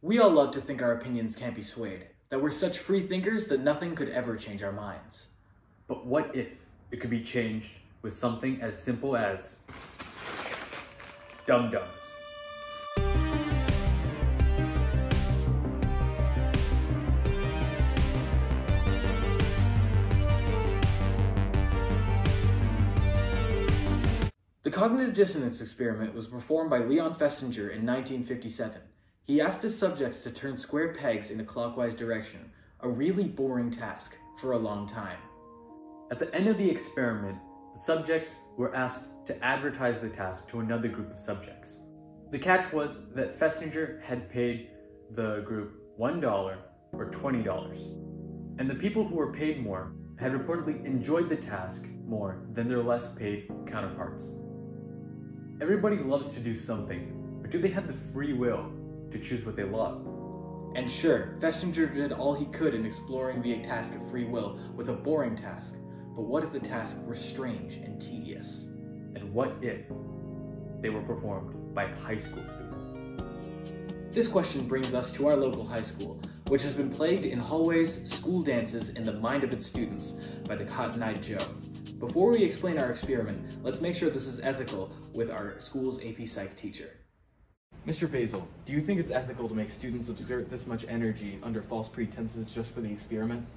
We all love to think our opinions can't be swayed, that we're such free thinkers that nothing could ever change our minds. But what if it could be changed with something as simple as dum-dums? The cognitive dissonance experiment was performed by Leon Festinger in 1957. He asked his subjects to turn square pegs in a clockwise direction, a really boring task, for a long time. At the end of the experiment, the subjects were asked to advertise the task to another group of subjects. The catch was that Festinger had paid the group $1 or $20, and the people who were paid more had reportedly enjoyed the task more than their less paid counterparts. Everybody loves to do something, but do they have the free will to choose what they love? And sure, Festinger did all he could in exploring the task of free will with a boring task, but what if the task were strange and tedious? And what if they were performed by high school students? This question brings us to our local high school, which has been plagued in hallways, school dances, and the mind of its students by the Cotton-Eyed Joe. Before we explain our experiment, let's make sure this is ethical with our school's AP Psych teacher. Mr. Basil, do you think it's ethical to make students exert this much energy under false pretenses just for the experiment?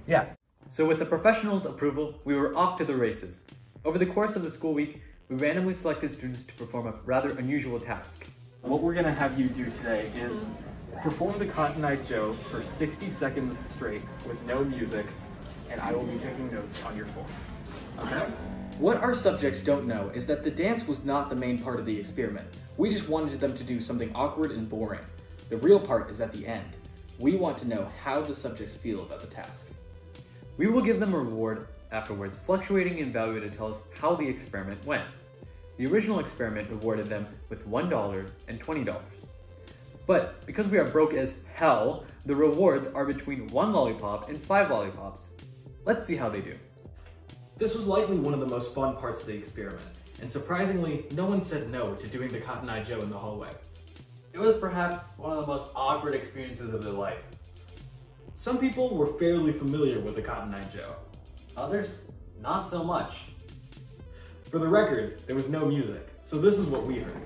Yeah. So with the professionals' approval, we were off to the races. Over the course of the school week, we randomly selected students to perform a rather unusual task. What we're going to have you do today is perform the Cotton-Eyed Joe for 60 seconds straight with no music, and I will be taking notes on your phone. Okay? What our subjects don't know is that the dance was not the main part of the experiment. We just wanted them to do something awkward and boring. The real part is at the end. We want to know how the subjects feel about the task. We will give them a reward afterwards, fluctuating in value to tell us how the experiment went. The original experiment rewarded them with $1 and $20. But because we are broke as hell, the rewards are between 1 lollipop and 5 lollipops. Let's see how they do. This was likely one of the most fun parts of the experiment, and surprisingly, no one said no to doing the Cotton-Eyed Joe in the hallway. It was perhaps one of the most awkward experiences of their life. Some people were fairly familiar with the Cotton-Eyed Joe. Others, not so much. For the record, there was no music, so this is what we heard.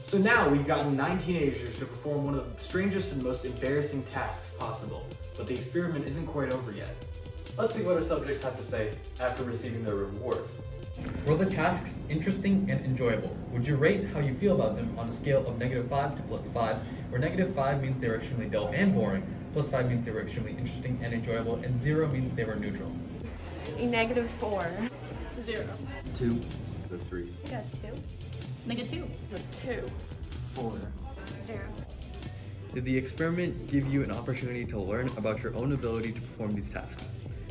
So now we've gotten 9 teenagers to perform one of the strangest and most embarrassing tasks possible, but the experiment isn't quite over yet. Let's see what our subjects have to say after receiving their reward. Were the tasks interesting and enjoyable? Would you rate how you feel about them on a scale of -5 to +5, where -5 means they were extremely dull and boring, +5 means they were extremely interesting and enjoyable, and 0 means they were neutral? A -4. 0. 2. 3. I got 2. -2. 2. 4. 0. Did the experiment give you an opportunity to learn about your own ability to perform these tasks?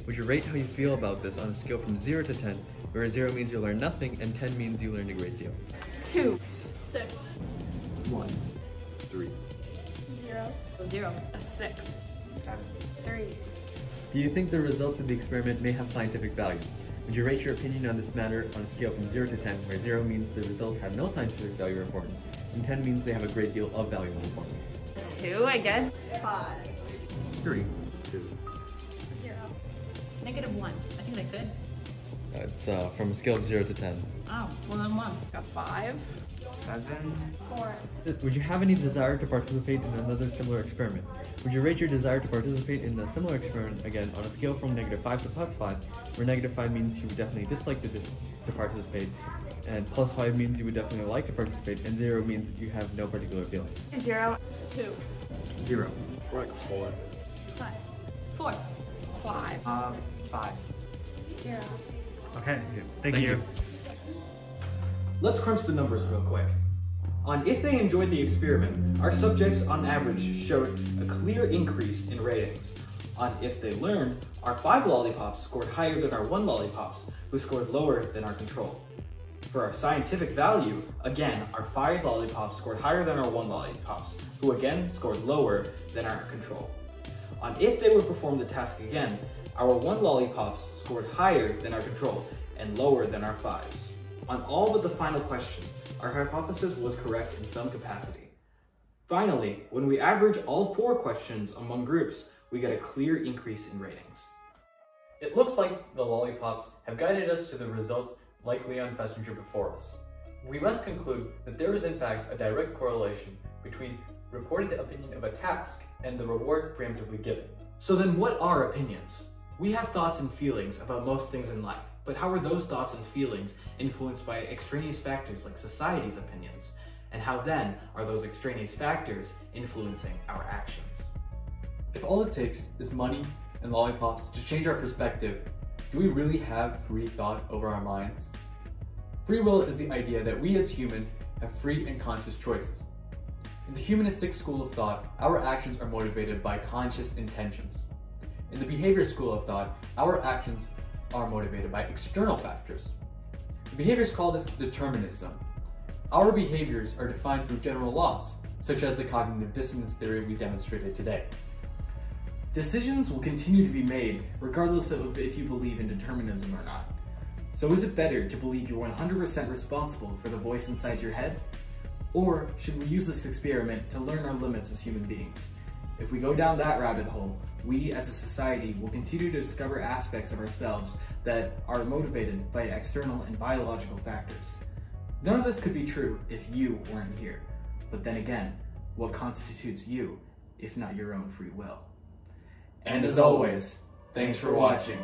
Would you rate how you feel about this on a scale from 0 to 10, where 0 means you learn nothing and 10 means you learned a great deal? 2. 6. 1. 3. 0. 0. A 6. 7. 3. Do you think the results of the experiment may have scientific value? Would you rate your opinion on this matter on a scale from 0 to 10, where 0 means the results have no scientific value or importance, and 10 means they have a great deal of value and importance? 2, I guess. 5. 3. 2. 0. -1. I think they could. It's from a scale of 0 to 10. Oh, well then 1. A 5. 7. 4. Would you have any desire to participate in another similar experiment? Would you rate your desire to participate in a similar experiment again on a scale from -5 to +5, where -5 means you would definitely dislike to participate, and +5 means you would definitely like to participate, and 0 means you have no particular feeling? 0. 2. 0. 4. 5. 4. 5. 5. 0. Okay, thank you. Let's crunch the numbers real quick. On if they enjoyed the experiment, our subjects on average showed a clear increase in ratings. On if they learned, our 5 lollipops scored higher than our 1 lollipops, who scored lower than our control. For our scientific value, again, our 5 lollipops scored higher than our 1 lollipops, who again scored lower than our control. On if they would perform the task again, our 1 lollipops scored higher than our control and lower than our 5s. On all but the final question, our hypothesis was correct in some capacity. Finally, when we average all 4 questions among groups, we get a clear increase in ratings. It looks like the lollipops have guided us to the results likely on Festinger before us. We must conclude that there is in fact a direct correlation between reported opinion of a task and the reward preemptively given. So then what are opinions? We have thoughts and feelings about most things in life, but how are those thoughts and feelings influenced by extraneous factors like society's opinions? And how then are those extraneous factors influencing our actions? If all it takes is money and lollipops to change our perspective, do we really have free thought over our minds? Free will is the idea that we as humans have free and conscious choices. In the humanistic school of thought, our actions are motivated by conscious intentions. In the behavior school of thought, our actions are motivated by external factors. The behaviorists call this determinism. Our behaviors are defined through general laws, such as the cognitive dissonance theory we demonstrated today. Decisions will continue to be made regardless of if you believe in determinism or not. So is it better to believe you're 100% responsible for the voice inside your head? Or should we use this experiment to learn our limits as human beings? If we go down that rabbit hole, we as a society will continue to discover aspects of ourselves that are motivated by external and biological factors. None of this could be true if you weren't here. But then again, what constitutes you if not your own free will? And as always, thanks for watching.